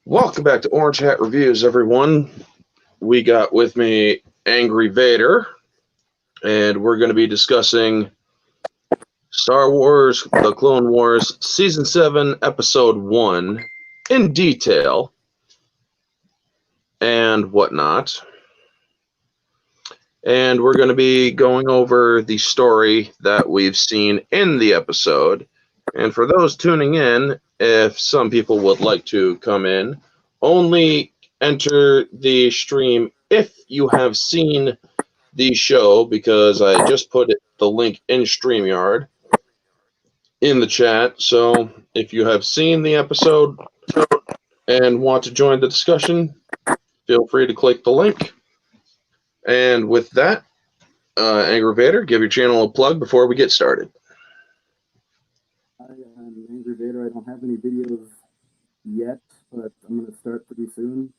Welcome back to Orange Hat Reviews, everyone. We got with me Angry Vader, and we're going to be discussing Star Wars The Clone Wars Season 7, Episode 1 in detail and whatnot. And we're going to be going over the story that we've seen in the episode. And for those tuning in, if some people would like to come in, only enter the stream if you have seen the show, because I just put the link in StreamYard in the chat. So if you have seen the episode and want to join the discussion, feel free to click the link. And with that, Angry Vader, give your channel a plug before we get started. Hi, I'm Angry Vader. I don't have any videos yet, but I'm going to start pretty soon.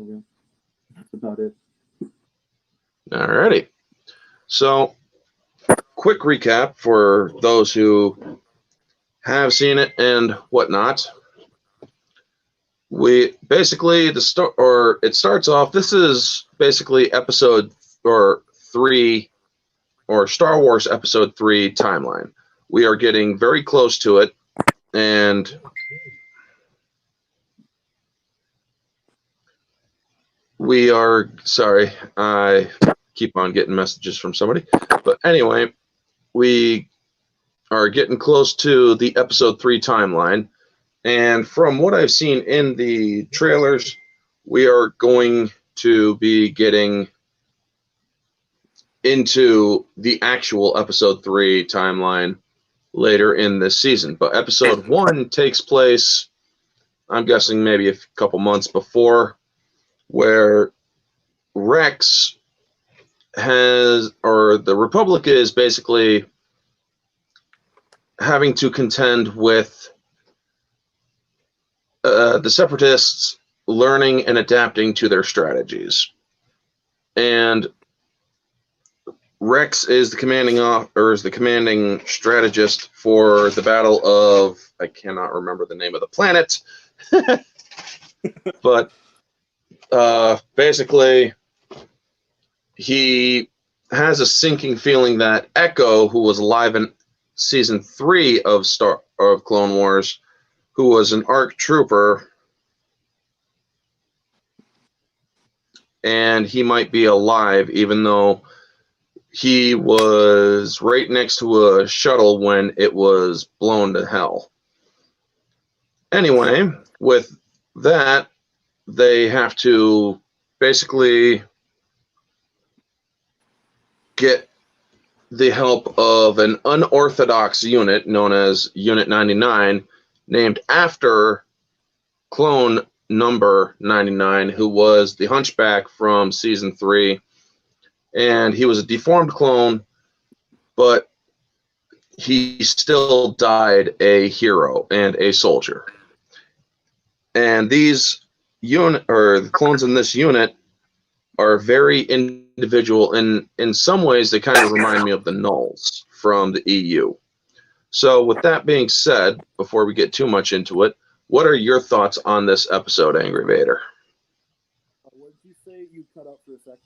Okay. That's about it. Alrighty. So, quick recap for those who have seen it and whatnot. We basically it starts off. This is basically episode 3 or Star Wars Episode 3 timeline. We are getting very close to it, and we are sorry. I keep on getting messages from somebody, but anyway, we are getting close to the Episode 3 timeline. And from what I've seen in the trailers, we are going to be getting into the actual Episode 3 timeline later in this season. But Episode 1 takes place, I'm guessing, maybe a couple months before, where Rex the Republic is basically having to contend with the Separatists learning and adapting to their strategies. And Rex is the commanding strategist for the Battle of, I cannot remember the name of the planet, but basically he has a sinking feeling that Echo, who was alive in Season 3 of Clone Wars, who was an ARC trooper, and he might be alive, even though he was right next to a shuttle when it was blown to hell. Anyway, with that, they have to basically get the help of an unorthodox unit known as Unit 99, named after clone number 99, who was the Hunchback from Season 3. And he was a deformed clone, but he still died a hero and a soldier. And these the clones in this unit are very individual. In some ways, they kind of remind me of the Nulls from the EU. So with that being said, before we get too much into it, what are your thoughts on this episode, Angry Vader? What did you say? You cut out for a second.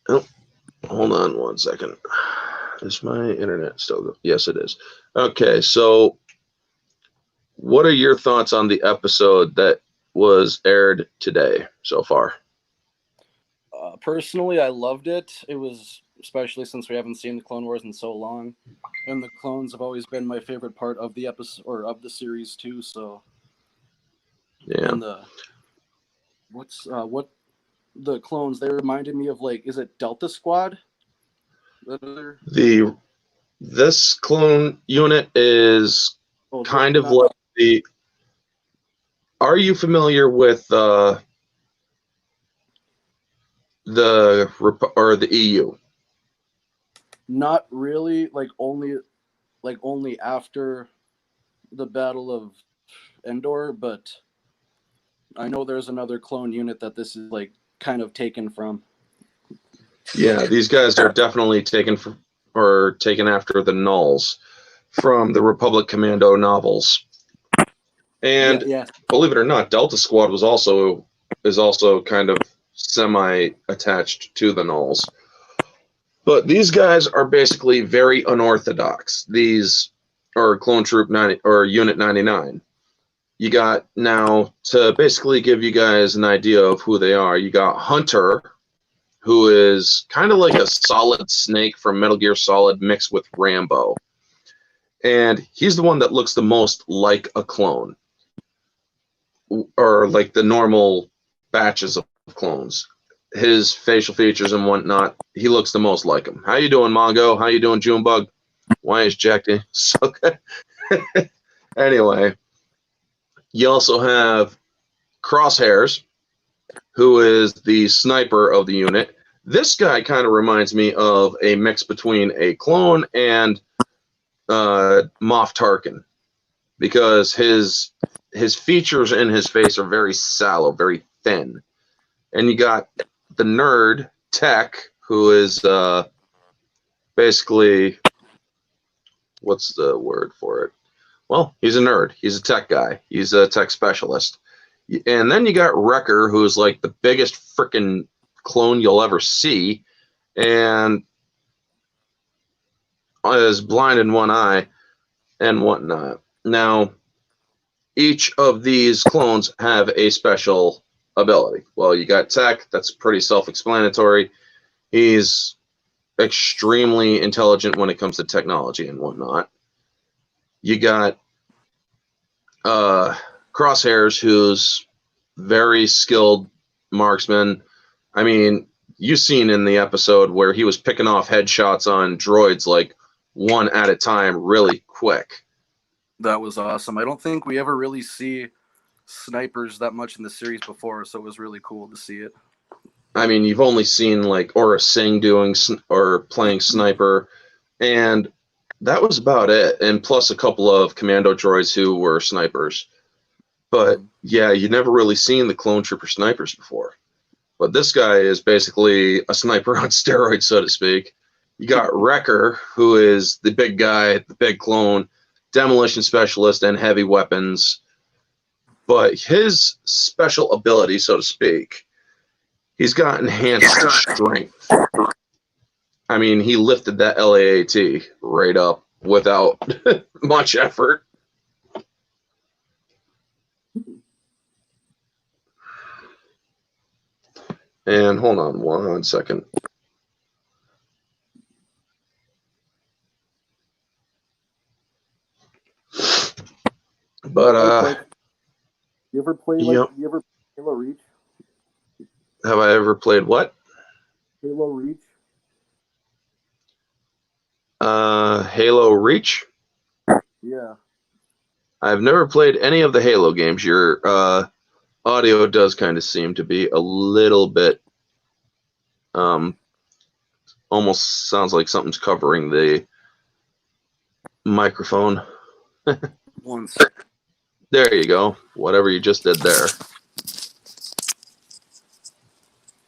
Oh, hold on one second. Is my internet still good? Yes, it is. Okay, so what are your thoughts on the episode that was aired today so far? Personally, I loved it. It was, especially since we haven't seen the Clone Wars in so long, and the clones have always been my favorite part of the episode or of the series too. So, Yeah. And what the clones, they reminded me of, like, is it Delta Squad? This clone unit is kind of like the. Are you familiar with the EU? Not really. Like only after the Battle of Endor, but I know there's another clone unit that this is like kind of taken from. Yeah, these guys are definitely taken after the Nulls from the Republic Commando novels. And yeah. believe it or not, Delta Squad is also kind of semi-attached to the Nulls. But these guys are basically very unorthodox. These are Clone Troop 90 or Unit 99. You got, now to basically give you guys an idea of who they are, you got Hunter, who is kind of like a Solid Snake from Metal Gear Solid mixed with Rambo. And he's the one that looks the most like a clone, or like the normal batches of clones. His facial features and whatnot, he looks the most like him. How you doing, Mongo? How you doing, Junebug? Why is Jackie so good? Anyway, you also have Crosshairs, who is the sniper of the unit. This guy kind of reminds me of a mix between a clone and Moff Tarkin, because his features in his face are very sallow, very thin. And you got the nerd Tech, who is basically, what's the word for it? Well, he's a nerd. He's a tech guy. He's a tech specialist. And then you got Wrecker, who's like the biggest freaking clone you'll ever see, and is blind in one eye and whatnot. Now, each of these clones have a special ability. Well, you got Tech, that's pretty self-explanatory. He's extremely intelligent when it comes to technology and whatnot. You got Crosshairs, who's very skilled marksman. I mean, you've seen in the episode where he was picking off headshots on droids like one at a time really quick. That was awesome. I don't think we ever really see snipers that much in the series before, so it was really cool to see it. I mean, you've only seen like Aura Singh doing or playing sniper, and that was about it. And plus a couple of commando droids who were snipers. But yeah, you never really seen the clone trooper snipers before. But this guy is basically a sniper on steroids, so to speak. You got Wrecker, who is the big guy, the big clone, demolition specialist, and heavy weapons. But his special ability, so to speak, he's got enhanced strength. I mean, he lifted that LAAT right up without much effort. And hold on one second. But you ever played yep. you ever Halo Reach? Have I ever played what? Halo Reach. Halo Reach? Yeah. I've never played any of the Halo games. Your audio does kind of seem to be a little bit almost sounds like something's covering the microphone. One sec. There you go. Whatever you just did there.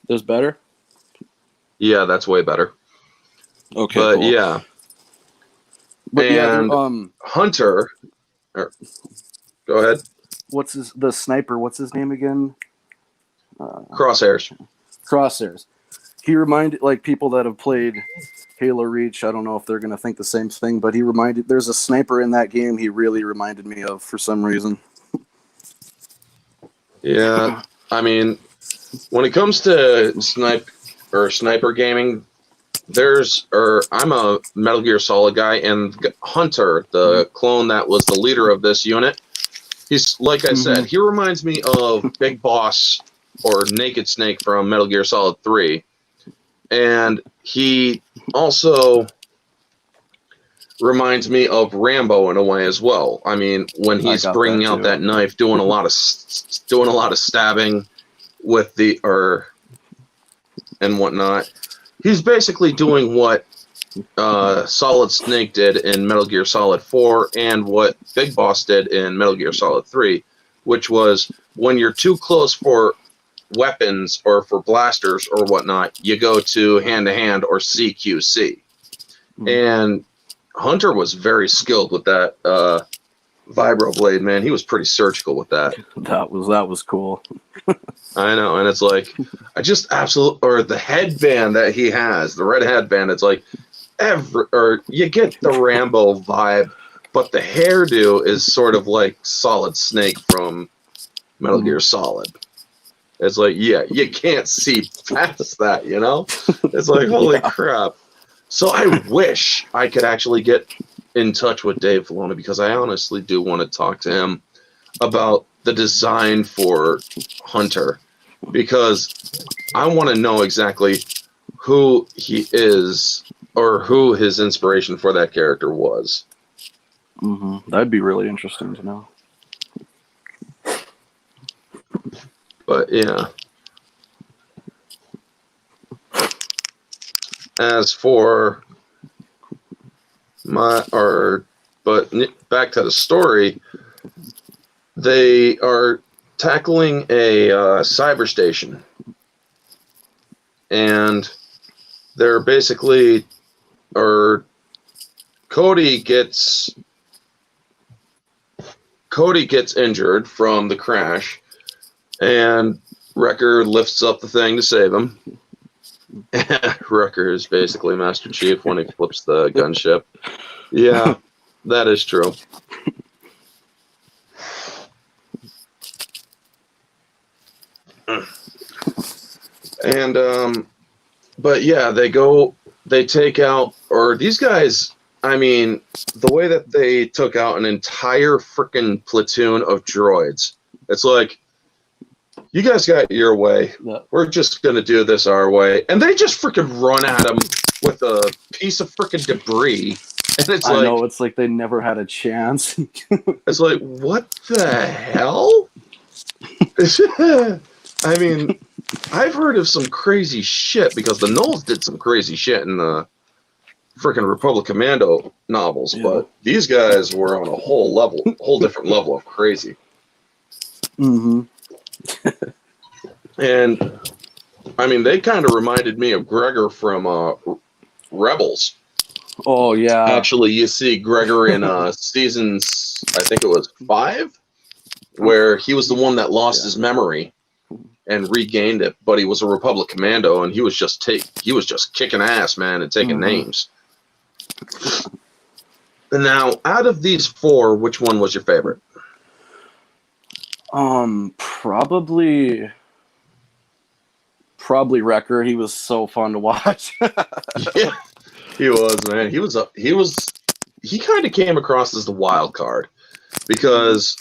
This better? Yeah, that's way better. Okay. But cool. yeah. But and yeah, Hunter. Go ahead. What's the sniper? What's his name again? Crosshairs. Crosshairs. He reminded, like, people that have played Halo Reach, I don't know if they're going to think the same thing, but there's a sniper in that game he really reminded me of for some reason. Yeah, I mean, when it comes to sniper gaming, I'm a Metal Gear Solid guy, and Hunter, the clone that was the leader of this unit, he's, like I said, he reminds me of Big Boss or Naked Snake from Metal Gear Solid 3. And he also reminds me of Rambo in a way as well. I mean, when he's bringing out that knife, doing a lot of stabbing with and whatnot. He's basically doing what Solid Snake did in Metal Gear Solid 4 and what Big Boss did in Metal Gear Solid 3, which was when you're too close for weapons or for blasters or whatnot, you go to hand-to-hand or CQC. And Hunter was very skilled with that vibroblade, man. He was pretty surgical with that. That was cool. I know, and it's like I just absolutely, or the headband that he has, the red headband. It's like or you get the Rambo vibe, but the hairdo is sort of like Solid Snake from Metal Gear Solid. It's like, yeah, you can't see past that, you know? It's like, holy crap. So I wish I could actually get in touch with Dave Filoni, because I honestly do want to talk to him about the design for Hunter, because I want to know exactly who he is or who his inspiration for that character was. That'd be really interesting to know. But yeah. As for but back to the story, they are tackling a cyber station, and they're basically, or Cody gets injured from the crash, and Wrecker lifts up the thing to save him. Wrecker is basically Master Chief when he flips the gunship. Yeah, that is true. And but yeah, they take out, or these guys, I mean, the way that they took out an entire freaking platoon of droids, it's like, you guys got your way. We're just going to do this our way. And they just freaking run at him with a piece of freaking debris. And it's I know, it's like they never had a chance. It's like, what the hell? I mean, I've heard of some crazy shit, because the Knolls did some crazy shit in the freaking Republic Commando novels, but these guys were on a whole different level of crazy. And I mean, they kind of reminded me of Gregor from Rebels. Oh yeah. Actually, you see Gregor in seasons, I think it was 5, where he was the one that lost his memory and regained it, but he was a Republic Commando, and he was just kicking ass, man, and taking names. And now, out of these 4, which one was your favorite? Probably Wrecker. He was so fun to watch. Yeah, he was, man. He kind of came across as the wild card, because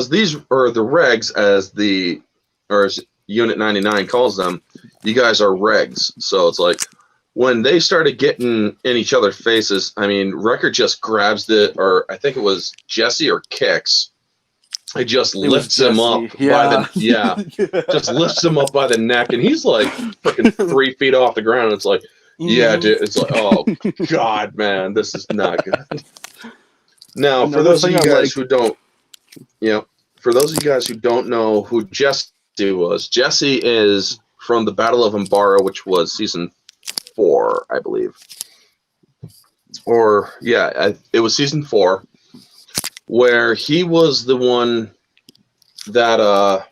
these are the regs, as Unit 99 calls them. You guys are regs, so it's like, when they started getting in each other's faces, I mean, Wrecker just grabs or I think it was Jesse or Kix. It just lifts him up just lifts him up by the neck, and he's like freaking 3 feet off the ground. It's like, yeah, dude. It's like, oh god, man, this is not good. Now, for those of you guys who don't, for those of you guys who don't know who Jesse was, Jesse is from the Battle of Umbara, which was season 4, I believe. Or it was season 4, where he was the one that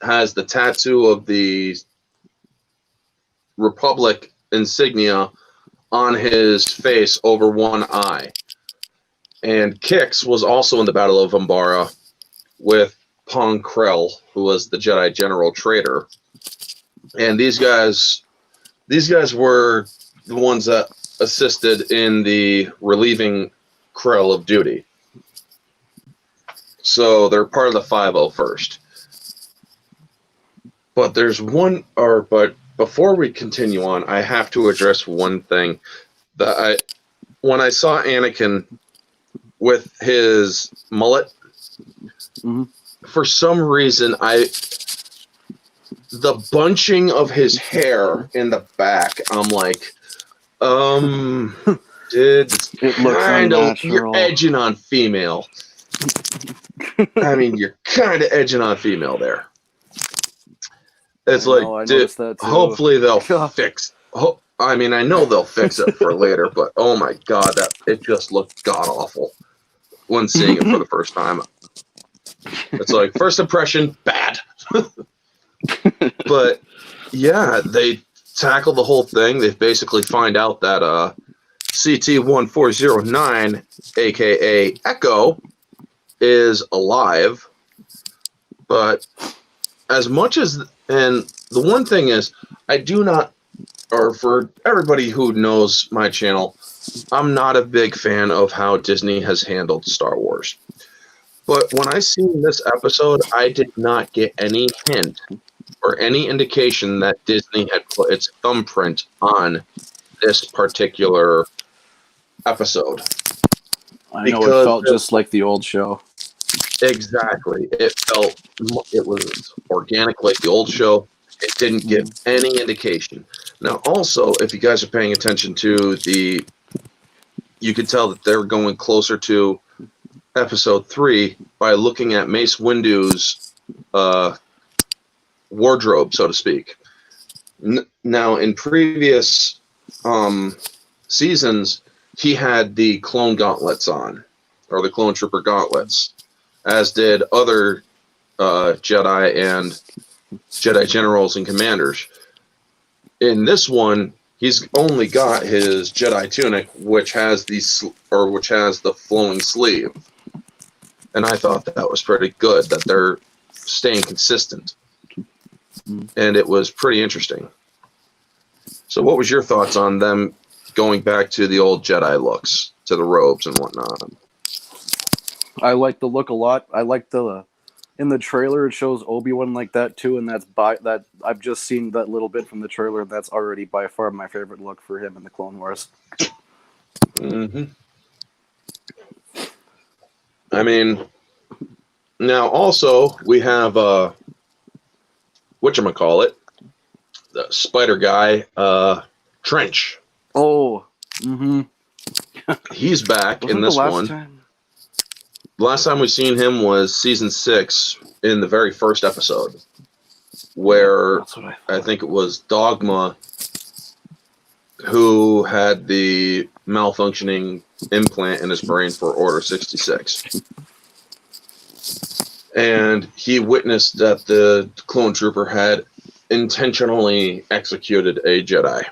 has the tattoo of the Republic insignia on his face over one eye. And Kix was also in the Battle of Umbara with Pong Krell, who was the Jedi General traitor. And these guys were the ones that assisted in the relieving Krell of duty. So they're part of the 501st. But but before we continue on, I have to address one thing. When I saw Anakin with his mullet, for some reason, the bunching of his hair in the back, I'm like, dude, it looks unnatural. You're edging on female. I mean, you're kind of edging on female there. It's dude, hopefully they'll fix. I mean, I know they'll fix it for later, but oh my god, that it just looked god awful when seeing it for the first time. It's like first impression, bad. But yeah, they tackle the whole thing. They basically find out that CT-1409, aka Echo, is alive. But as much as, and the one thing is, I do not, or for everybody who knows my channel, I'm not a big fan of how Disney has handled Star Wars. But when I seen this episode, I did not get any hint or any indication that Disney had put its thumbprint on this particular episode. I know it felt just like the old show. Exactly. It was organic like the old show. It didn't give any indication. Now, also, if you guys are paying attention to you could tell that they're going closer to episode 3 by looking at Mace Windu's wardrobe, so to speak. Now, in previous seasons, he had the clone gauntlets on, or the clone trooper gauntlets, as did other Jedi and Jedi generals and commanders. In this one, he's only got his Jedi tunic, which has the flowing sleeve, and I thought that was pretty good that they're staying consistent, and it was pretty interesting. So, what was your thoughts on them going back to the old Jedi looks, to the robes and whatnot? I like the look a lot. I like in the trailer it shows Obi-Wan like that too, and that I've just seen that little bit from the trailer. That's already by far my favorite look for him in the Clone Wars. Mm-hmm. I mean, now also we have whatchamacallit, the spider guy, Trench. Oh, mm-hmm. He's back in this one. The last time we seen him was season 6 in the very first episode, where I think it was Dogma who had the malfunctioning implant in his brain for Order 66. And he witnessed that the clone trooper had intentionally executed a Jedi.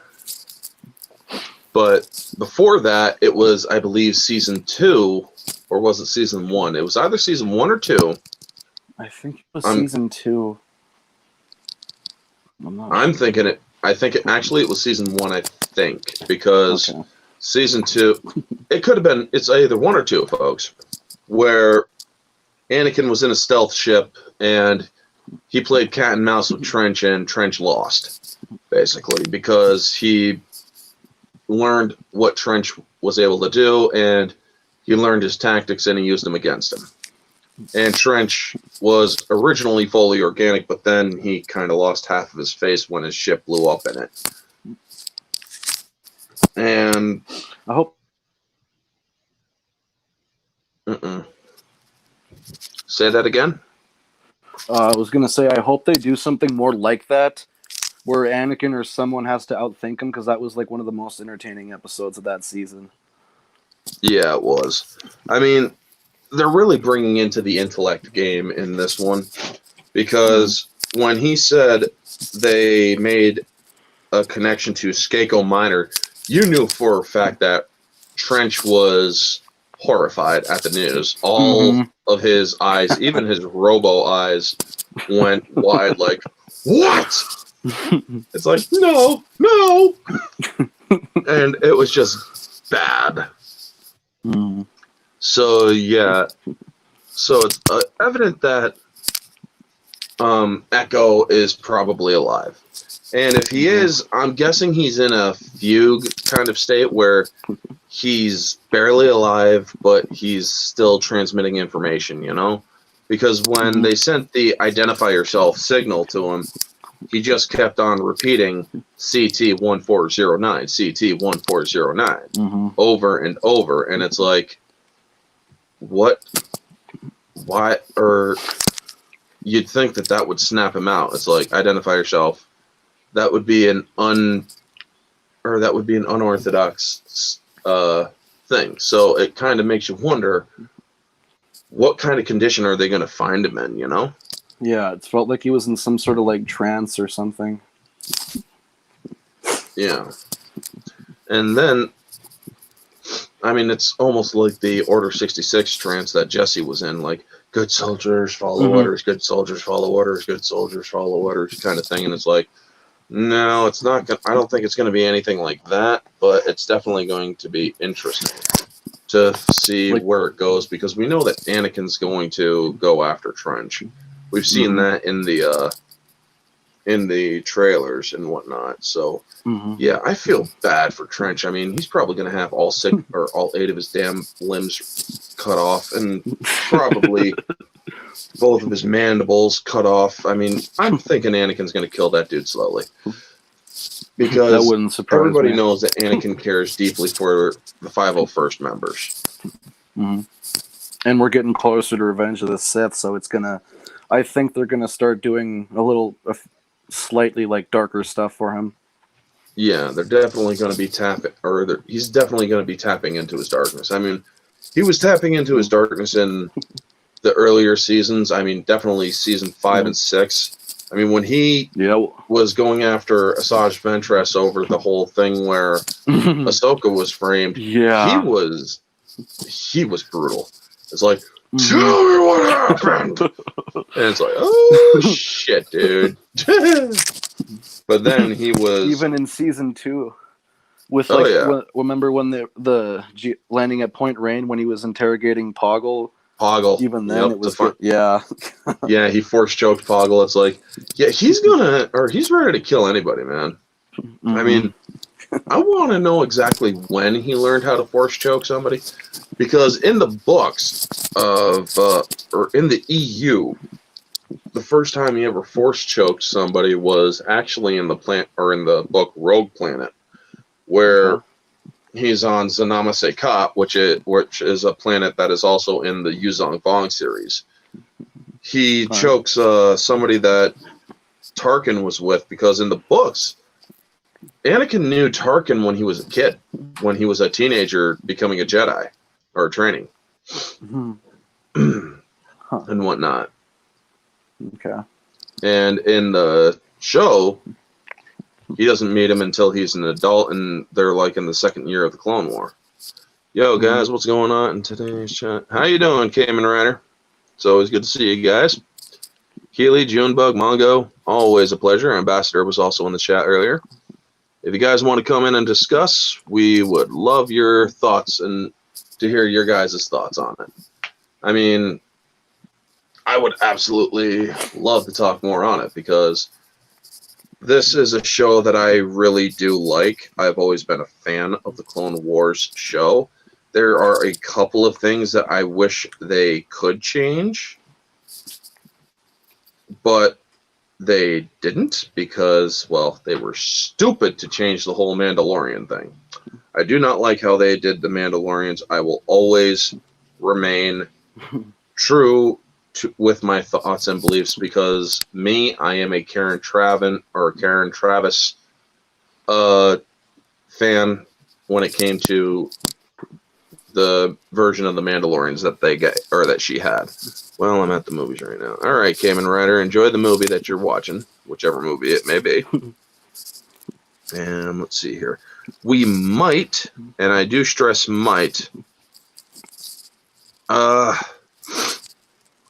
But before that, it was, I believe, season 2, or was it season 1? It was either season 1 or 2. I think it was season 2. I'm thinking it. I think it was season 1. I think because season 2, it could have been. It's either 1 or 2, folks, where Anakin was in a stealth ship and he played cat and mouse with Trench, and Trench lost, basically, because he learned what Trench was able to do, and he learned his tactics and he used them against him. And Trench was originally fully organic, but then he kind of lost half of his face when his ship blew up in it. And I hope. Say that again? I was going to say, I hope they do something more like that, where Anakin or someone has to outthink him, because that was like one of the most entertaining episodes of that season. Yeah, it was. I mean, they're really bringing into the intellect game in this one, because when he said they made a connection to Skako Minor, you knew for a fact that Trench was horrified at the news. All of his eyes, even his robo eyes, went wide like, what? It's like, no. And it was just bad. So, yeah. So it's evident that Echo is probably alive. And if he is, I'm guessing he's in a fugue kind of state where he's barely alive, but he's still transmitting information, you know? Because when they sent the identify yourself signal to him, he just kept on repeating CT-1409, CT-1409 over and over. And it's like, what? Why? Or you'd think that would snap him out. It's like, identify yourself. That would be an or that would be an unorthodox thing. So it kind of makes you wonder, what kind of condition are they going to find him in, you know? Yeah, it felt like he was in some sort of like trance or something. Yeah. And then, I mean, it's almost like the Order 66 trance that Jesse was in, like, good soldiers follow orders, good soldiers follow orders, good soldiers follow orders kind of thing. And it's like, no, it's not going to, I don't think it's going to be anything like that, but it's definitely going to be interesting to see where it goes, because we know that Anakin's going to go after Trench. We've seen that in the trailers and whatnot. So yeah, I feel bad for Trench. I mean, he's probably going to have all 6 or all 8 of his damn limbs cut off, and probably both of his mandibles cut off. I mean, I'm thinking Anakin's going to kill that dude slowly, because that wouldn't surprise everybody me. knows that Anakin cares deeply for the 501st members. And we're getting closer to Revenge of the Sith, so it's gonna. I think they're gonna start doing slightly like darker stuff for him. Yeah, they're definitely going to be he's definitely going to be tapping into his darkness. I mean, he was tapping into his darkness in the earlier seasons. I mean, definitely season 5 and 6. I mean, when he was going after Asajj Ventress over the whole thing where Ahsoka was framed, he was brutal. It's like, tell me what happened! And it's like, oh, shit, dude. But then he was... Even in season 2, with remember when the landing at Point Rain, when he was interrogating Poggle? Even then, it was good. Yeah. Yeah, he force choked Poggle. It's like, yeah, he's ready to kill anybody, man. I mean, I want to know exactly when he learned how to force choke somebody, because in the books or in the EU, the first time he ever force choked somebody was actually in the book Rogue Planet, where he's on Zanama Sekat, which is a planet that is also in the Yuzong Vong series. He chokes somebody that Tarkin was with, because in the books, Anakin knew Tarkin when he was a kid, when he was a teenager becoming a Jedi, or training, and whatnot. Okay. And in the show, he doesn't meet him until he's an adult, and they're like in the 2nd year of the Clone War. Yo, guys, what's going on in today's chat? How you doing, Cayman Rider? It's always good to see you guys. Keely, Junebug, Mongo, always a pleasure. Ambassador was also in the chat earlier. If you guys want to come in and discuss, we would love your thoughts and to hear your guys' thoughts on it. I mean, I would absolutely love to talk more on it, because this is a show that I really do like. I've always been a fan of the Clone Wars show. There are a couple of things that I wish they could change, but they didn't, because, well, they were stupid to change the whole Mandalorian thing. I do not like how they did the Mandalorians. I will always remain true with my thoughts and beliefs, because I am a Karen Travis fan when it came to the version of the Mandalorians that they get, or that she had. Well, I'm at the movies right now. All right, Cayman Rider, enjoy the movie that you're watching, whichever movie it may be. And let's see here. We might, and I do stress might,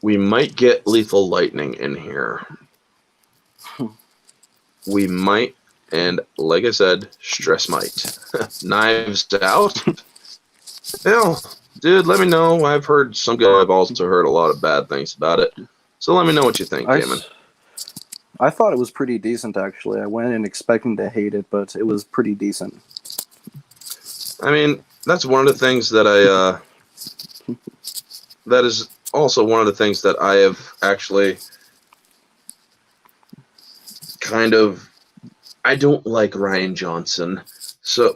we might get Lethal Lightning in here. We might, and like I said, stress might. Knives Out? Hell, dude, let me know. I've also heard a lot of bad things about it. So let me know what you think, Cayman. I thought it was pretty decent, actually. I went in expecting to hate it, but it was pretty decent. I mean, that's one of the things that that is also one of the things that I have actually I don't like Rian Johnson.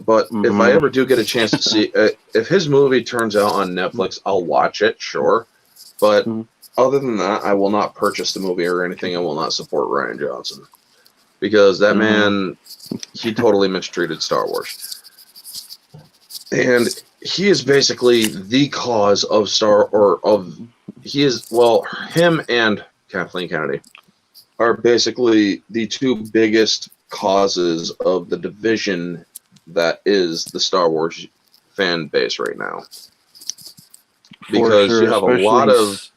But if I ever do get a chance to see, if his movie turns out on Netflix, I'll watch it, sure. But other than that, I will not purchase the movie or anything. I will not support Rian Johnson, because that man, he totally mistreated Star Wars. And he is basically the cause of him and Kathleen Kennedy are basically the two biggest causes of the division that is the Star Wars fan base right now. Because you have a lot of...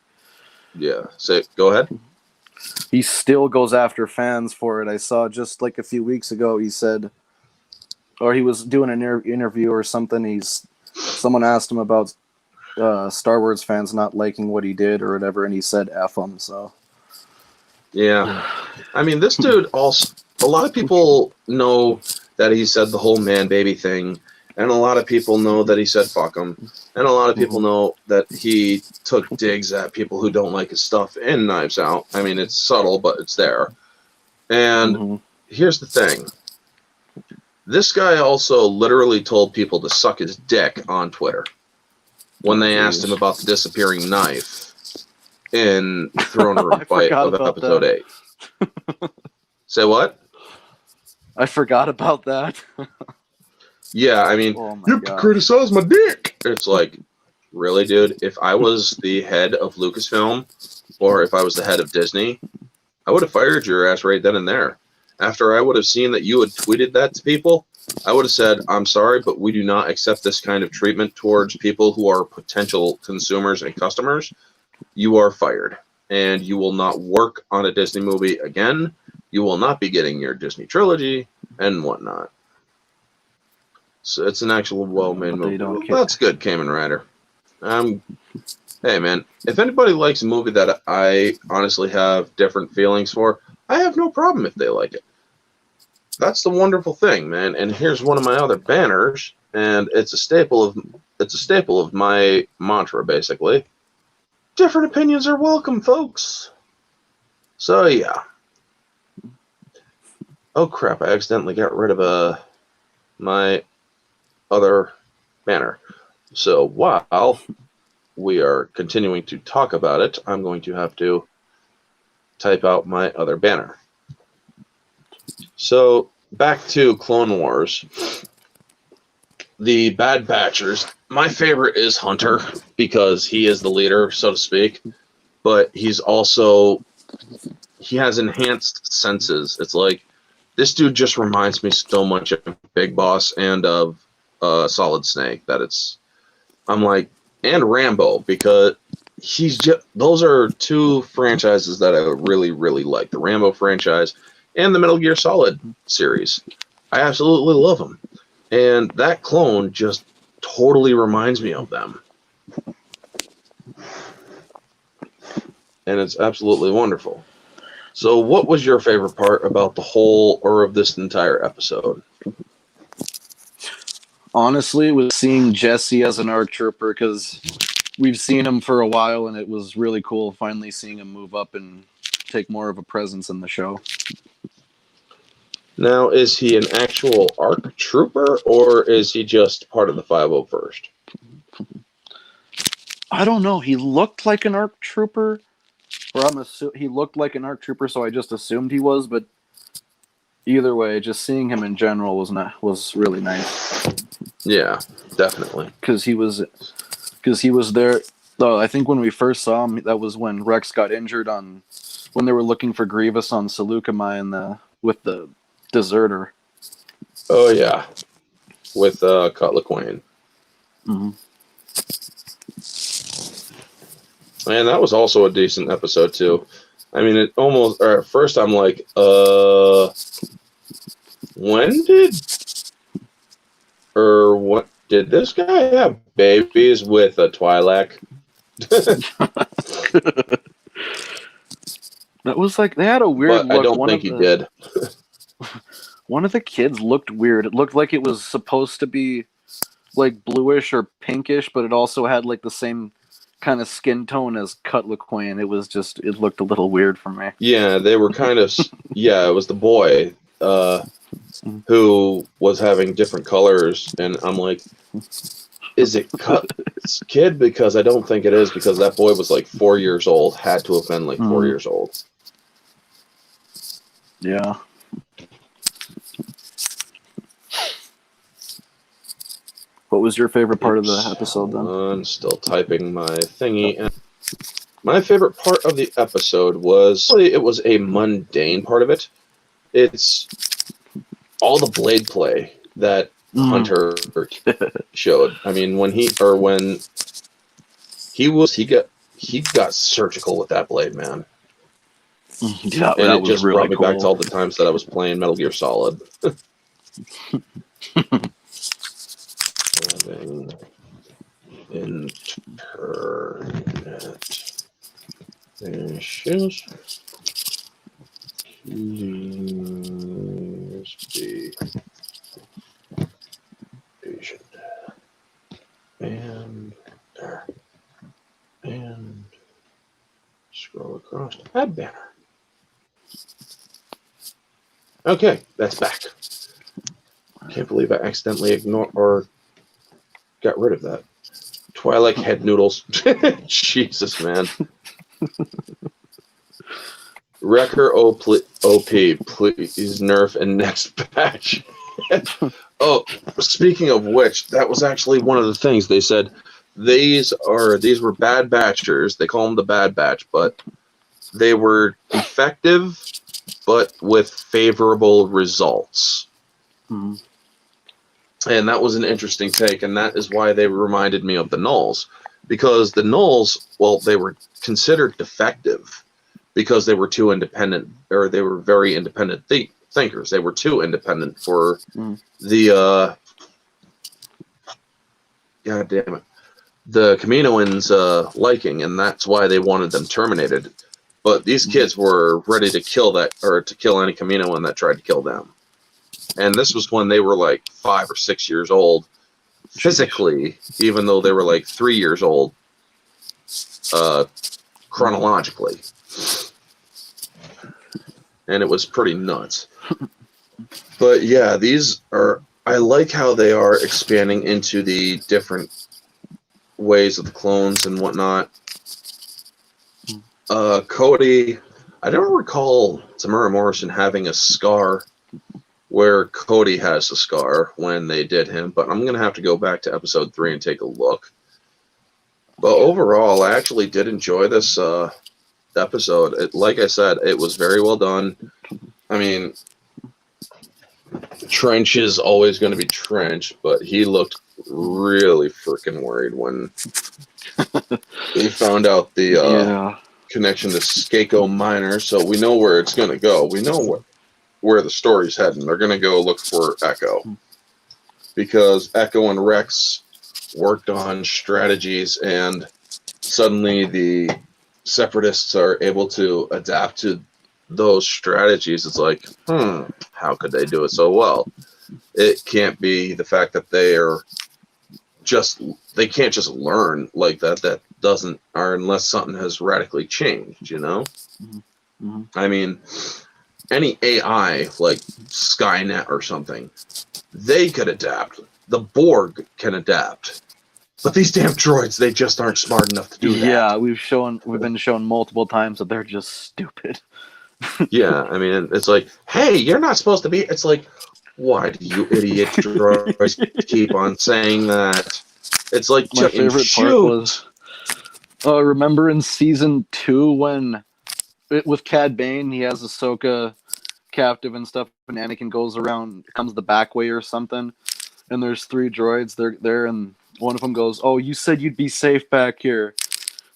go ahead. He still goes after fans for it. I saw just like a few weeks ago, he said, or he was doing an interview or something. Someone asked him about Star Wars fans not liking what he did or whatever, and he said F them. So yeah, I mean, this dude also. A lot of people know that he said the whole man baby thing, and a lot of people know that he said fuck him, and a lot of people know that he took digs at people who don't like his stuff in Knives Out. I mean, it's subtle, but it's there. And here's the thing. This guy also literally told people to suck his dick on Twitter when they asked him about the disappearing knife in Throne Room Fight of Episode 8. Say what? I forgot about that. Yeah, I mean, you criticize my dick. It's like, really, dude? If I was the head of Lucasfilm, or if I was the head of Disney, I would have fired your ass right then and there. After I would have seen that you had tweeted that to people, I would have said, I'm sorry, but we do not accept this kind of treatment towards people who are potential consumers and customers. You are fired, and you will not work on a Disney movie again. You will not be getting your Disney trilogy and whatnot. So it's an actual well-made movie. Well, that's good, Kamen Rider. Hey, man, if anybody likes a movie that I honestly have different feelings for, I have no problem if they like it. That's the wonderful thing, man. And here's one of my other banners, and it's a staple of my mantra, basically. Different opinions are welcome, folks. So yeah. Oh crap! I accidentally got rid of my other banner. So while we are continuing to talk about it, I'm going to have to type out my other banner. So back to Clone Wars. The Bad Batchers. My favorite is Hunter because he is the leader, so to speak. But he has enhanced senses. It's like, this dude just reminds me so much of Big Boss and of Solid Snake I'm like, and Rambo, because those are two franchises that I really, really like. The Rambo franchise and the Metal Gear Solid series. I absolutely love them. And that clone just totally reminds me of them. And it's absolutely wonderful. So what was your favorite part about the whole, or of this entire episode? Honestly, was seeing Jesse as an ARC Trooper, because we've seen him for a while, and it was really cool finally seeing him move up and take more of a presence in the show. Now, is he an actual ARC Trooper, or is he just part of the 501st? I don't know. He looked like an ARC Trooper, or he looked like an ARC Trooper, so I just assumed he was. But either way, just seeing him in general was really nice. Yeah, definitely. Because he was there. I think when we first saw him, that was when Rex got injured when they were looking for Grievous on Saleucami with the deserter. Oh yeah, with Cut Lawquane. Mm-hmm. Man, that was also a decent episode too. I mean, at first I'm like, what did this guy have babies with a Twi'lek? That was like, they had a weird look. I don't think he did. One of the kids looked weird. It looked like it was supposed to be like bluish or pinkish, but it also had like the same kind of skin tone as Cut Lawquane. It looked a little weird for me. Yeah, they were kind of, it was the boy who was having different colors, and I'm like, is it Cut's kid? Because I don't think it is, because that boy was like 4 years old, had to have been like 4 years old. Yeah. What was your favorite part of the episode then? I'm still typing my thingy. And my favorite part of the episode was it was a mundane part of it. It's all the blade play that Hunter showed. I mean, when he got surgical with that blade, man. Yeah, and that it was just really brought me back cool. to all the times that I was playing Metal Gear Solid. Having internet issues. Please be patient. And there. And scroll across. Add banner. Okay, that's back. Can't believe I accidentally ignored or got rid of that. Twilight head noodles. Jesus, man. Wrecker OP, please nerf and next patch. Oh, speaking of which, that was actually one of the things they said. These were bad batchers. They call them the bad batch, but they were effective, but with favorable results. Mm-hmm. And that was an interesting take, and that is why they reminded me of the Nulls. Because the Nulls, well, they were considered defective because they were too independent, or they were very independent thinkers. They were too independent for the, God damn it, the Kaminoans' liking, and that's why they wanted them terminated. But these kids were ready to kill that, or to kill any Kaminoan that tried to kill them. And this was when they were like 5 or 6 years old, physically, even though they were like 3 years old, chronologically. And it was pretty nuts. But yeah, I like how they are expanding into the different ways of the clones and whatnot. Cody, I don't recall Tamura Morrison having a scar where Cody has a scar when they did him, but I'm going to have to go back to episode 3 and take a look. But overall, I actually did enjoy this episode. Like I said, it was very well done. I mean, Trench is always going to be Trench, but he looked really freaking worried when he found out the connection to Skako Minor, so we know where it's going to go. We know where the story's heading. They're going to go look for Echo, because Echo and Rex worked on strategies, and suddenly the Separatists are able to adapt to those strategies. It's like, how could they do it so well? It can't be the fact that they can't just learn like that. That doesn't, or unless something has radically changed, you know? Mm-hmm. I mean, any AI like Skynet or something, they could adapt. The Borg can adapt. But these damn droids, they just aren't smart enough to do that. Yeah, we've been shown multiple times that they're just stupid. Yeah, I mean, it's like, hey, you're not supposed to be. It's like, why do you idiot droids keep on saying that? It's like, my favorite part was, remember in season 2 when with Cad Bane, he has Ahsoka captive and stuff, and Anakin goes around, comes the back way or something, and there's 3 droids. They're there, and one of them goes, "Oh, you said you'd be safe back here."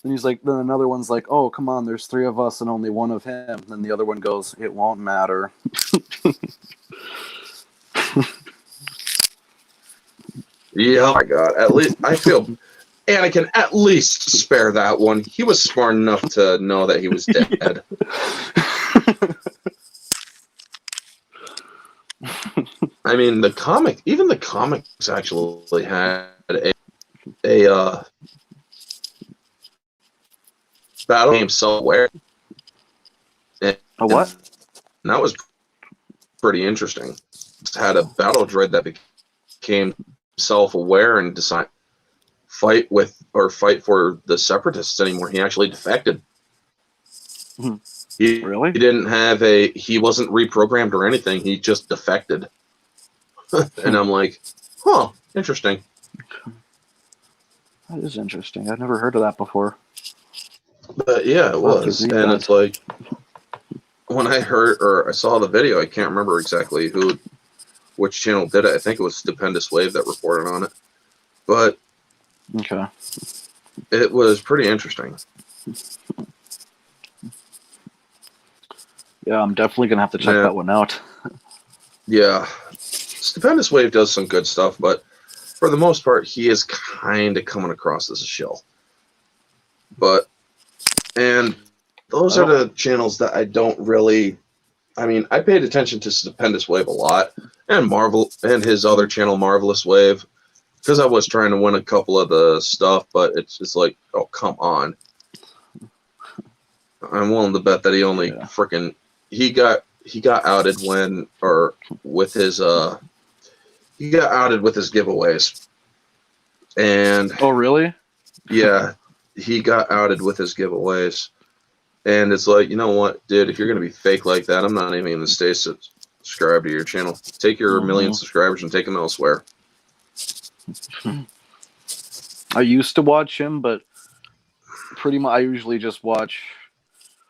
And he's like, then another one's like, "Oh, come on, there's 3 of us and only 1 of him." And then the other one goes, "It won't matter." Yeah, oh my God. At least I feel Anakin at least spare that one. He was smart enough to know that he was dead. I mean, even the comics actually had a battle game self-aware. A what? And that was pretty interesting. It had a battle droid that became self-aware and decided fight for the Separatists anymore. He actually defected. Mm-hmm. Really? He wasn't reprogrammed or anything. He just defected. And I'm like, huh, interesting. That is interesting. I've never heard of that before. But yeah, it I'll have to was. read And that. it's like, when I heard or I saw the video, I can't remember exactly which channel did it. I think it was Stupendous Wave that reported on it. But Okay. it was pretty interesting. Yeah, I'm definitely gonna have to check that one out. Yeah. Stupendous Wave does some good stuff, but for the most part, he is kind of coming across as a shill. And those are the channels that I don't really. I mean, I paid attention to Stupendous Wave a lot, and Marvel and his other channel, Marvelous Wave, because I was trying to win a couple of the stuff, but it's just like, oh, come on. I'm willing to bet that he only freaking he got outed with his giveaways. And oh, really? Yeah, he got outed with his giveaways. And it's like, you know what, dude, if you're going to be fake like that, I'm not even going to stay subscribed to your channel. Take your million subscribers and take them elsewhere. I used to watch him, but pretty much I usually just watch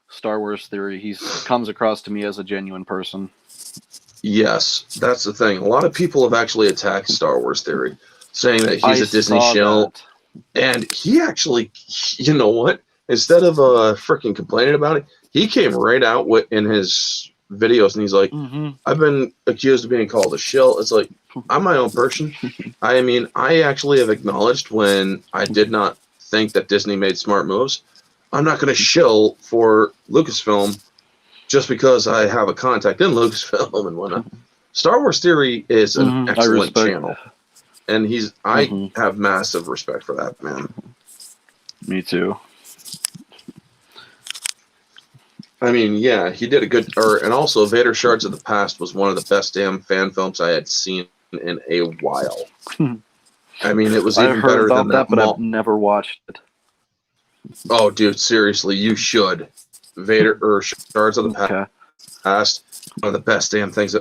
Star Wars Theory. He comes across to me as a genuine person. Yes, that's the thing. A lot of people have actually attacked Star Wars Theory, saying that he's a Disney shill. And he actually, you know what? Instead of freaking complaining about it, he came right out in his videos and he's like, I've been accused of being called a shill. It's like, I'm my own person. I mean, I actually have acknowledged when I did not think that Disney made smart moves. I'm not going to shill for Lucasfilm just because I have a contact in Lucasfilm and whatnot. Star Wars Theory is an excellent channel. And I have massive respect for that, man. Me too. I mean, yeah, he did a good. And also, Vader Shards of the Past was one of the best damn fan films I had seen in a while. I mean, it was even better than that. But I've never watched it. Oh, dude, seriously, you should. Shards of the Past, one of the best damn things.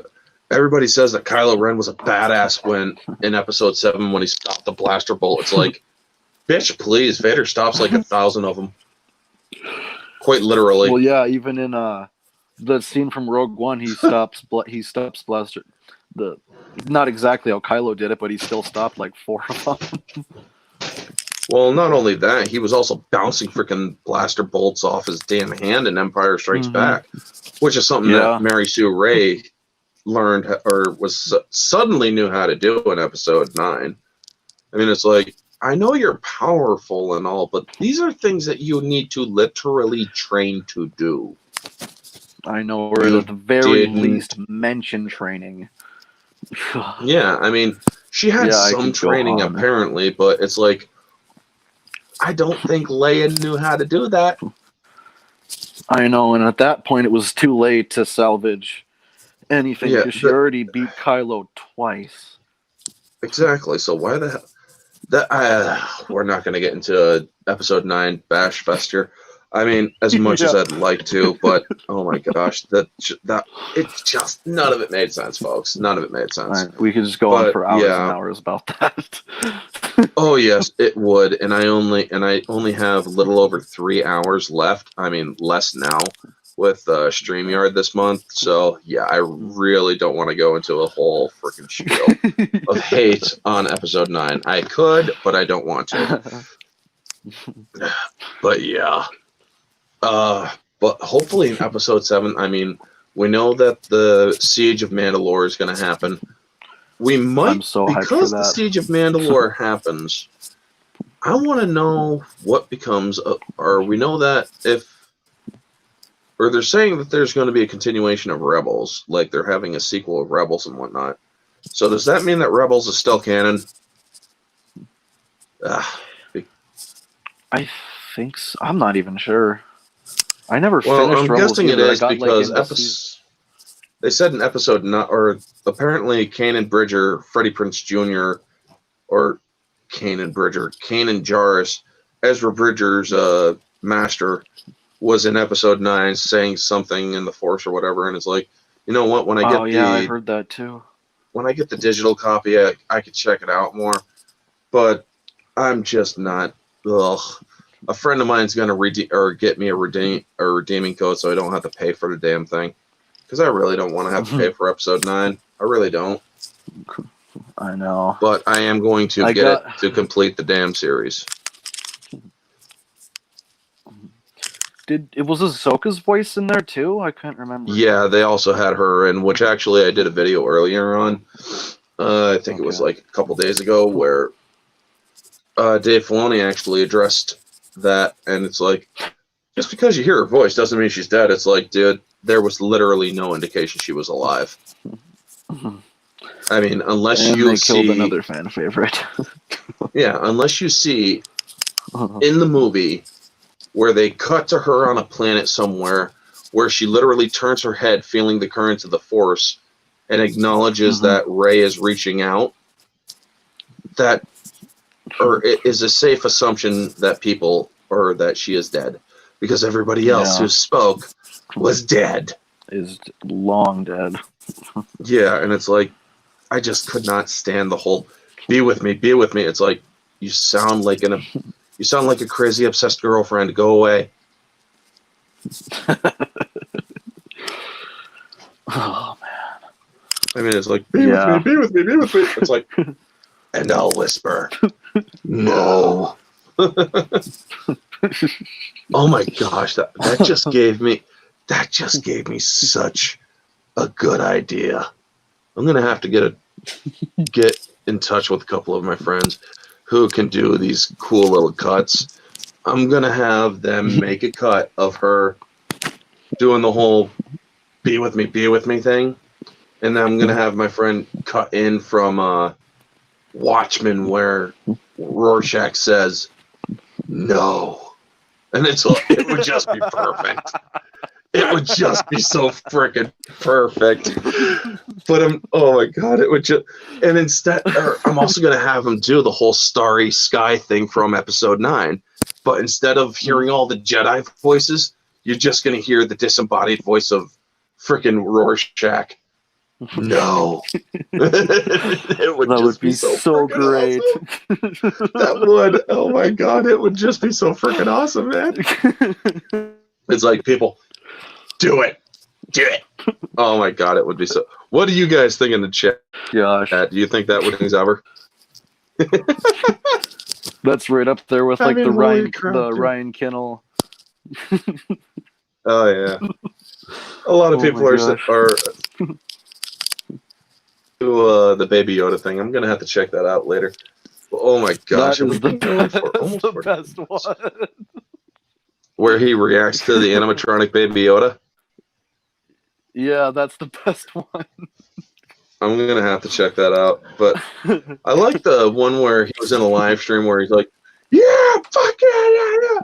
Everybody says that Kylo Ren was a badass in Episode 7 when he stopped the blaster bolt. It's like, bitch, please. Vader stops like 1,000 of them. Quite literally. Well, yeah, even in the scene from Rogue One, he stops blaster. Not exactly how Kylo did it, but he still stopped like 4 of them. Well, not only that, he was also bouncing freaking blaster bolts off his damn hand in Empire Strikes Back, which is something that Mary Sue Ray learned or suddenly knew how to do in Episode 9. I mean, it's like, I know you're powerful and all, but these are things that you need to literally train to do. I know, or at the very least mention training. Yeah, I mean, she had some training apparently, but it's like, I don't think Leia knew how to do that. I know, and at that point it was too late to salvage anything because she already beat Kylo twice. Exactly, so why the hell? We're not going to get into Episode 9 bash fest here. I mean, as much as I'd like to, but oh my gosh, it's just none of it made sense, folks. None of it made sense. We could just go on for hours and hours about that. Oh yes, it would. And I only have a little over 3 hours left. I mean, less now with StreamYard this month. So yeah, I really don't want to go into a whole freaking spiel of hate on Episode 9. I could, but I don't want to. But yeah. But hopefully in Episode 7, I mean, we know that the Siege of Mandalore is going to happen. We might, because the Siege of Mandalore happens, I want to know what becomes or we know that or they're saying that there's going to be a continuation of Rebels, like they're having a sequel of Rebels and whatnot. So does that mean that Rebels is still canon? I think so. I'm not even sure. I never finished Rebels. Well, I'm guessing it is because they said in Episode 9, or apparently Kanan Bridger, Freddie Prinze Jr., or Kanan Jarrus, Ezra Bridger's master, was in Episode 9 saying something in the Force or whatever, and it's like, you know what? When I get I heard that too. When I get the digital copy, I could check it out more. but I'm just not. Ugh. A friend of mine's gonna get me a redeeming code, so I don't have to pay for the damn thing. Because I really don't want to have to pay for episode 9. I really don't. I know. But I am going to get it to complete the damn series. It was Ahsoka's voice in there too? I can't remember. Yeah, they also had her in, which actually I did a video earlier on. I think it was like a couple days ago where Dave Filoni actually addressed that, and it's like, just because you hear her voice doesn't mean she's dead. It's like, dude, there was literally no indication she was alive. I mean, unless you see killed another fan favorite. Yeah, unless you see in the movie where they cut to her on a planet somewhere where she literally turns her head feeling the currents of the Force and acknowledges that Rey is reaching out, that or it is a safe assumption that that she is dead, because everybody else who spoke was dead. Is long dead. Yeah, and it's like, I just could not stand the whole be with me. It's like, you sound like a crazy obsessed girlfriend. Go away. Oh man. I mean, it's like, be with me. It's like, and I'll whisper, no. Oh my gosh, that just gave me such a good idea. I'm gonna have to get in touch with a couple of my friends who can do these cool little cuts. I'm gonna have them make a cut of her doing the whole be with me thing, and then I'm gonna have my friend cut in from Watchmen where Rorschach says no, and it would just be perfect. It would just be so freaking perfect. But oh my god, it would just. And instead, I'm also gonna have him do the whole starry sky thing from episode 9. But instead of hearing all the Jedi voices, you're just gonna hear the disembodied voice of freaking Rorschach. No, it would be so great. Awesome. That would. Oh my god, it would just be so freaking awesome, man. It's like, people. Do it. Oh my god, it would be so. What do you guys think in the chat? Gosh. Do you think that would ever? That's right up there with the Ryan Kinnell. Oh yeah. A lot of people are to the Baby Yoda thing. I'm gonna have to check that out later. Oh my gosh, that is the best one. Where he reacts to the animatronic Baby Yoda. Yeah, that's the best one. I'm gonna have to check that out. But I like the one where he was in a live stream where he's like, "Yeah, fuck yeah."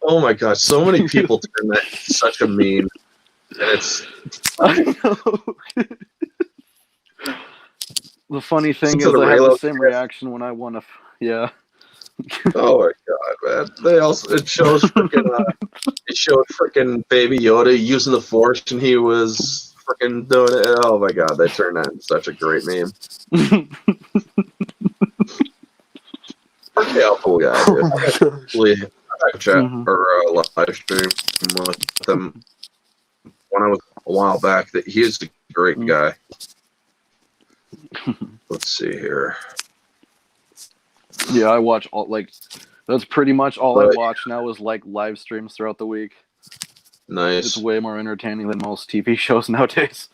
Oh my gosh, so many people turn that into such a meme, and it's. I know. The funny thing is, I have the same reaction when I want to. Yeah. Oh my god, man! It shows freaking Baby Yoda using the Force, and he was freaking doing it. Oh my god, they turned that into such a great meme. Okay, how cool guy. Actually, I chat or live stream with them when I was a while back. That he is a great guy. Let's see here. Yeah, I watch that's pretty much all I watch now is live streams throughout the week. Nice. It's way more entertaining than most TV shows nowadays.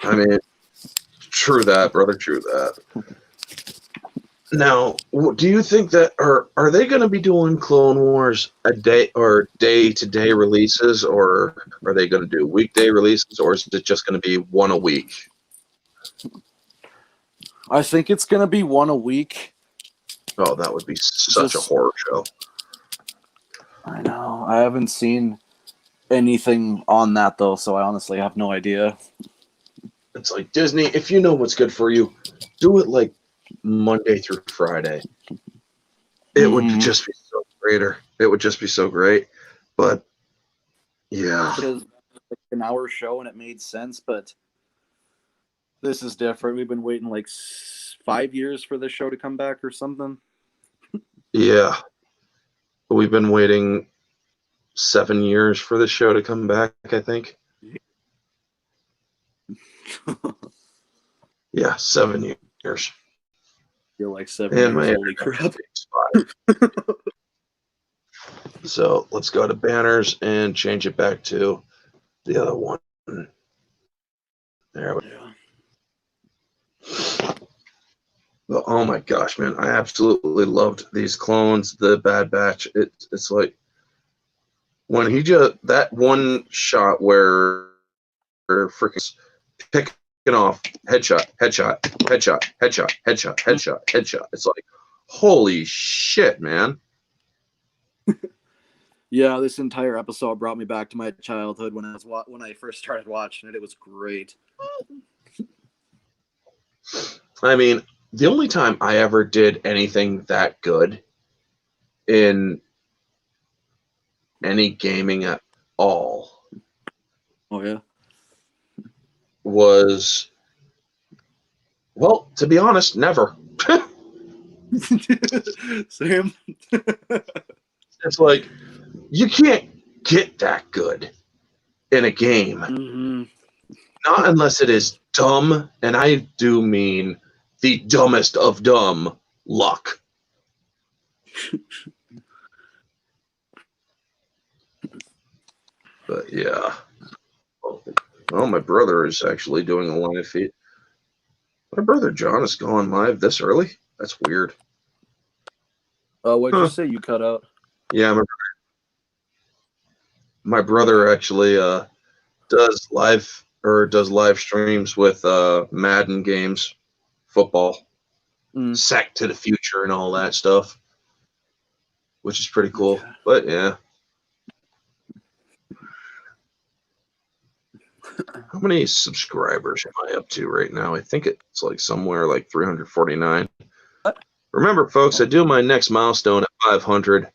I mean, true that, brother. True that. Now, do you think that are they going to be doing Clone Wars a day or day-to-day releases, or are they going to do weekday releases, or is it just going to be one a week? I think it's going to be one a week. Oh, that would be such a horror show. I know. I haven't seen anything on that, though, so I honestly have no idea. It's like, Disney, if you know what's good for you, do it like Monday through Friday. It would just be so greater. It would just be so great. But, yeah. It was like an hour show, and it made sense, but this is different. We've been waiting 5 years for this show to come back or something. Yeah, we've been waiting 7 years for the show to come back, I think. Yeah, 7 years. Feel like 7 And years. my Holy crap! spot. So let's go to banners and change it back to the other one. There we go. Yeah. But, oh my gosh, man, I absolutely loved these clones. The Bad Batch. It's like when he just that one shot where freaking picking off headshot, headshot, headshot, headshot, headshot, headshot, headshot. It's like, holy shit, man. Yeah, this entire episode brought me back to my childhood when I first started watching it. It was great. I mean, the only time I ever did anything that good in any gaming at all Oh yeah. was, well, to be honest, never. Same. It's like, you can't get that good in a game. Mm-hmm. Not unless it is dumb, and I do mean the dumbest of dumb luck. But yeah. Well, my brother is actually doing a live feed. My brother John is going live this early? That's weird. What'd you say? You cut out? Yeah, my brother actually does live streams with Madden games, football, Sack to the Future, and all that stuff, which is pretty cool. Okay. But yeah. How many subscribers am I up to right now? I think it's like somewhere like 349. Remember, folks, I do my next milestone at 500.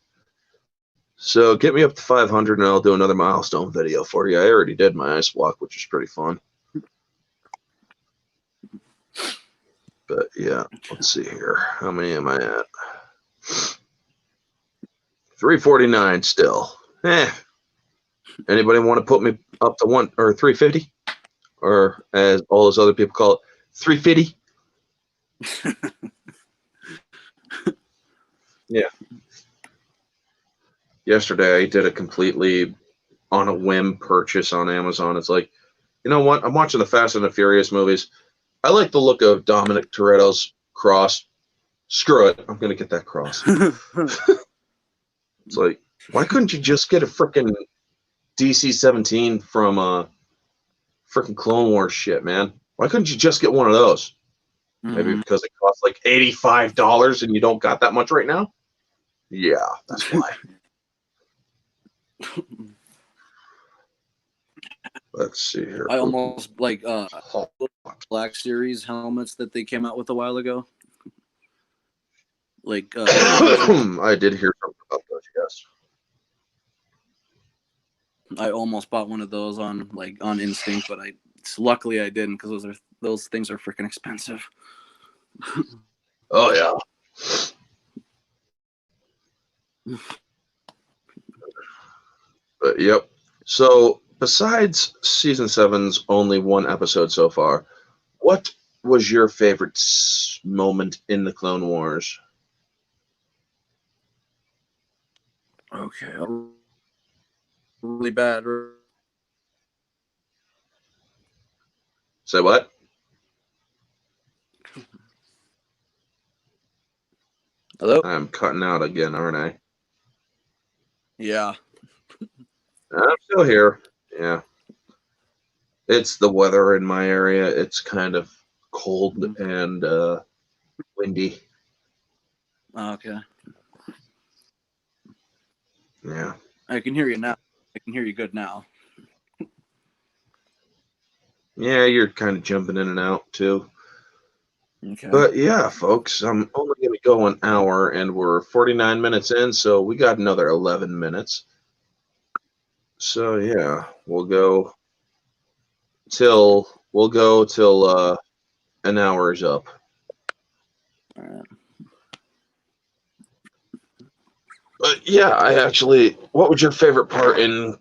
So get me up to 500 and I'll do another milestone video for you. I already did my ice walk, which is pretty fun. But yeah, let's see here. How many am I at? 349 still. Anybody want to put me up to 350? Or as all those other people call it, 350? Yeah. Yesterday I did a completely on a whim purchase on Amazon. It's like, you know what? I'm watching the Fast and the Furious movies. I like the look of Dominic Toretto's cross. Screw it. I'm going to get that cross. It's like, why couldn't you just get a freaking DC-17 from freaking Clone Wars shit, man? Why couldn't you just get one of those? Maybe because it costs like $85 and you don't got that much right now? Yeah, that's why. Let's see here. I almost like Black Series helmets that they came out with a while ago. Like I did hear something about those, yes. I almost bought one of those on instinct, but luckily I didn't because those things are freaking expensive. Oh yeah. But yep. So besides season 7's only one episode so far, what was your favorite moment in the Clone Wars? Okay. Really bad. Say what? Hello? I'm cutting out again, aren't I? Yeah. I'm still here. Yeah. It's the weather in my area. It's kind of cold and windy. Okay. Yeah. I can hear you now. I can hear you good now. Yeah, you're kind of jumping in and out too. Okay. But yeah, folks, I'm only going to go an hour and we're 49 minutes in, so we got another 11 minutes. So yeah, we'll go till an hour is up. All right. Yeah, I actually. What was your favorite part in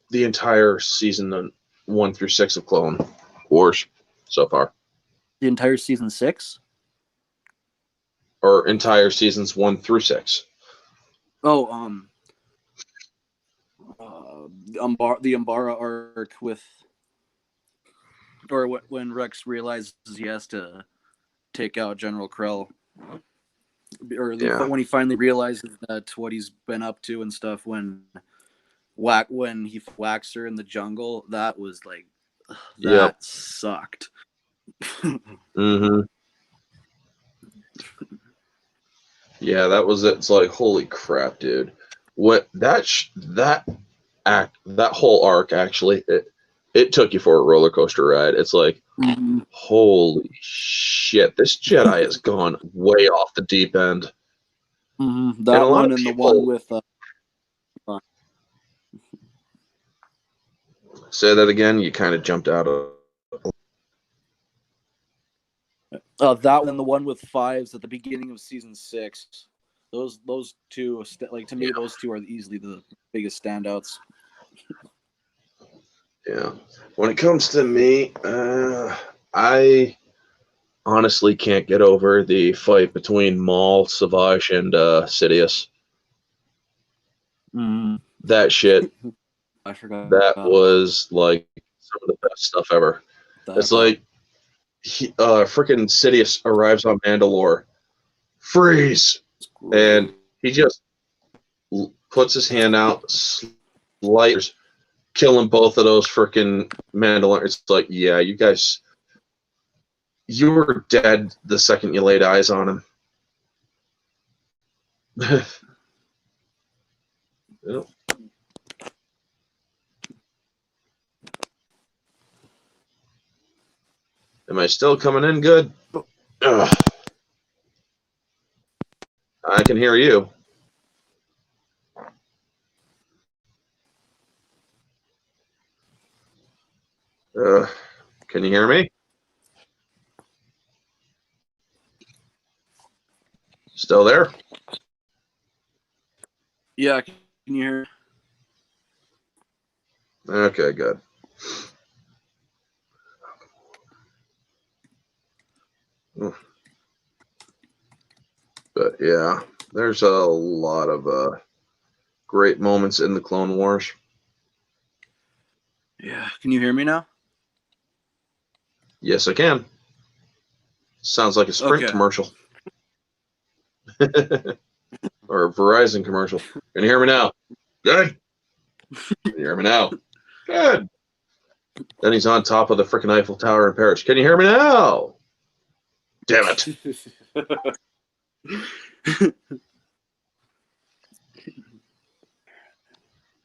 the entire season 1 through 6 of Clone Wars so far, The entire season 6? or entire seasons 1 through 6? Oh, the Umbara arc with, or when Rex realizes he has to take out General Krell, or Yeah. when he finally realizes that what he's been up to and stuff. When he whacks her in the jungle, that was like, Yep. that sucked. Mm-hmm. Yeah, that was it. It's like, holy crap, dude. What that whole arc actually it took you for a roller coaster ride. It's like, holy shit, this Jedi has gone way off the deep end. Mm-hmm. And a That lot one of and the people one with say that again. You kind of jumped out of. that one and the one with Fives at the beginning of season 6. Those two, like, to me, those two are easily the biggest standouts. Yeah. When it comes to me, I honestly can't get over the fight between Maul, Savage, and Sidious. That shit, I forgot that about was like some of the best stuff ever. that. It's like freaking Sidious arrives on Mandalore, freeze, and he just puts his hand out, sliders, killing both of those freaking Mandalorians. It's like, yeah, you guys, you were dead the second you laid eyes on him. Yep. Am I still coming in good? Ugh. I can hear you. Can you hear me? Still there? Yeah, can you hear? Okay, good. But yeah, there's a lot of great moments in the Clone Wars. Yeah, can you hear me now? Yes, I can. Sounds like a Sprint commercial. Or a Verizon commercial. Can you hear me now? Good. Can you hear me now? Good. Then he's on top of the freaking Eiffel Tower in Paris. Can you hear me now? Damn it.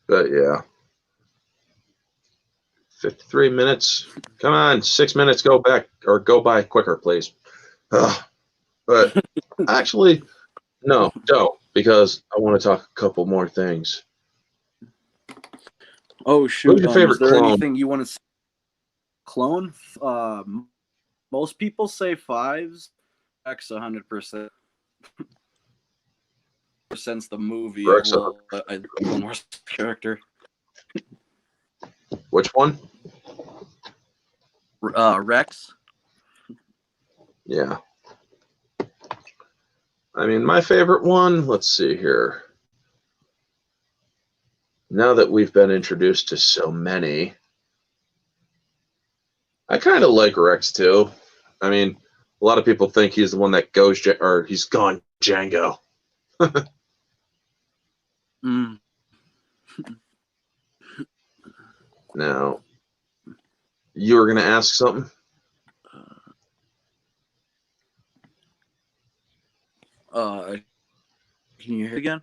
But yeah. 53 minutes. Come on, 6 minutes. Go back or go by quicker, please. Ugh. But actually, no, don't, because I want to talk a couple more things. Oh shoot! Who's your favorite is there clone? anything you want to say? Clone? Most people say Fives. X 100%. Since the movie, Rex, Clone Wars character. Which one? Rex. Yeah. I mean, my favorite one, let's see here. Now that we've been introduced to so many, I kind of like Rex too. I mean, a lot of people think he's the one that goes, or he's gone Django. Now, you were going to ask something? Can you hear again?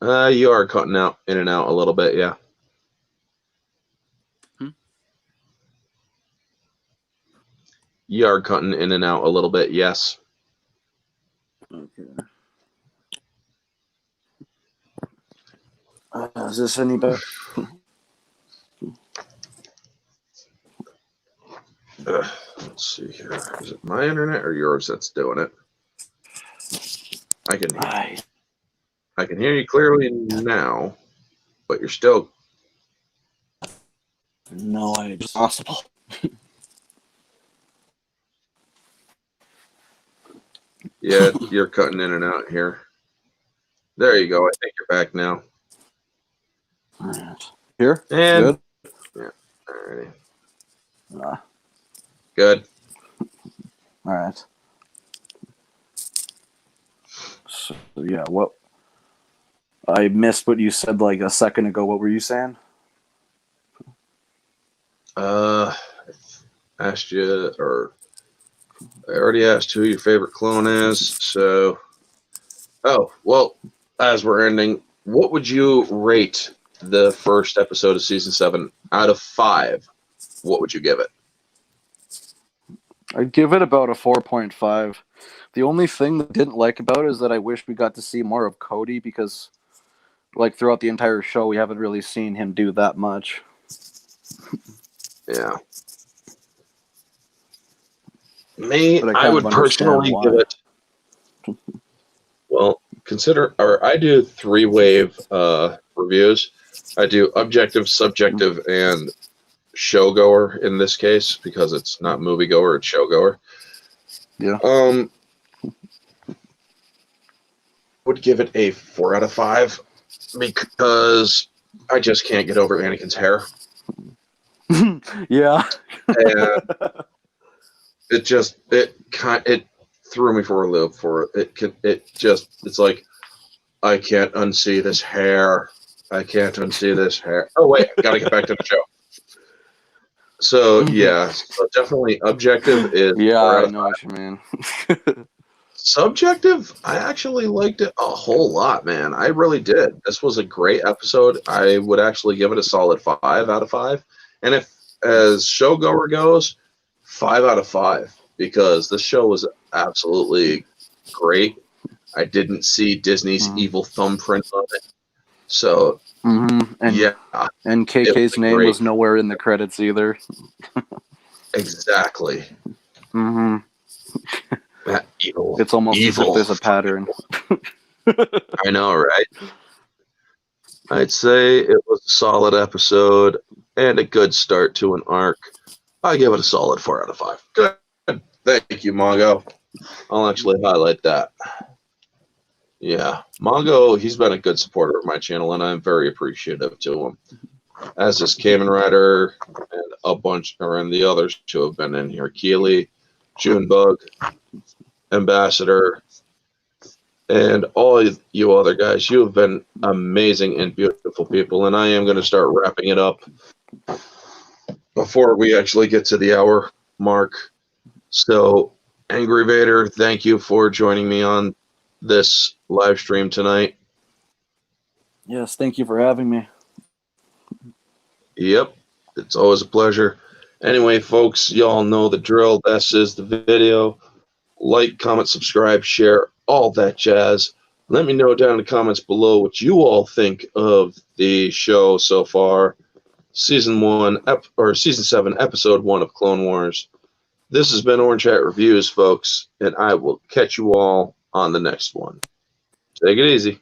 You are cutting out in and out a little bit, yeah. You are cutting in and out a little bit, yes. Okay. Is this any better? Let's see here. Is it my internet or yours that's doing it? I can I hear you clearly now, but you're still. no idea. It's possible. Yeah, you're cutting in and out here. There you go. I think you're back now. All right. Here? And Good? yeah, alrighty. Uh, Good. all right. So, yeah, what? I missed what you said like a second ago. What were you saying? I asked you, or I already asked who your favorite clone is. So, oh well, as we're ending, what would you rate the first episode of season 7 out of 5? What would you give it? I'd give it about a 4.5. The only thing that I didn't like about it is that I wish we got to see more of Cody because, like, throughout the entire show, we haven't really seen him do that much. Yeah. Me, But I would personally give it. Well, I do 3-wave reviews. I do objective, subjective, and showgoer in this case because it's not moviegoer, it's showgoer. Yeah. Would give it a 4 out of 5 because I just can't get over Anakin's hair. Yeah. And it threw me for a loop for it. It's like I can't unsee this hair. I can't unsee this hair. Oh wait, I gotta get back to the show. So yeah, so definitely objective is. Yeah, I know what you mean. Subjective, I actually liked it a whole lot, man. I really did. This was a great episode. I would actually give it a solid 5 out of 5. And if as showgoer goes, 5 out of 5 because this show was absolutely great. I didn't see Disney's evil thumbprint on it. So, and, yeah. And KK's name was nowhere in the credits either. Exactly. That evil. It's almost as if there's a pattern. I know, right? I'd say it was a solid episode and a good start to an arc. I give it a solid 4 out of 5. Good. Thank you, Mongo. I'll actually highlight that. Yeah, Mongo, he's been a good supporter of my channel, and I'm very appreciative to him. As is Kamen Rider and and the others who have been in here. Keely, Junebug, Ambassador, and all you other guys. You have been amazing and beautiful people, and I am going to start wrapping it up before we actually get to the hour mark. So, Angry Vader, thank you for joining me on this live stream tonight. Yes, thank you for having me. Yep, it's always a pleasure. Anyway, folks, y'all know the drill. This is the video. Like, comment, subscribe, share, all that jazz. Let me know down in the comments below what you all think of the show so far. Season 7, Episode 1 of Clone Wars. This has been Orange Hat Reviews, folks, and I will catch you all on the next one. Take it easy.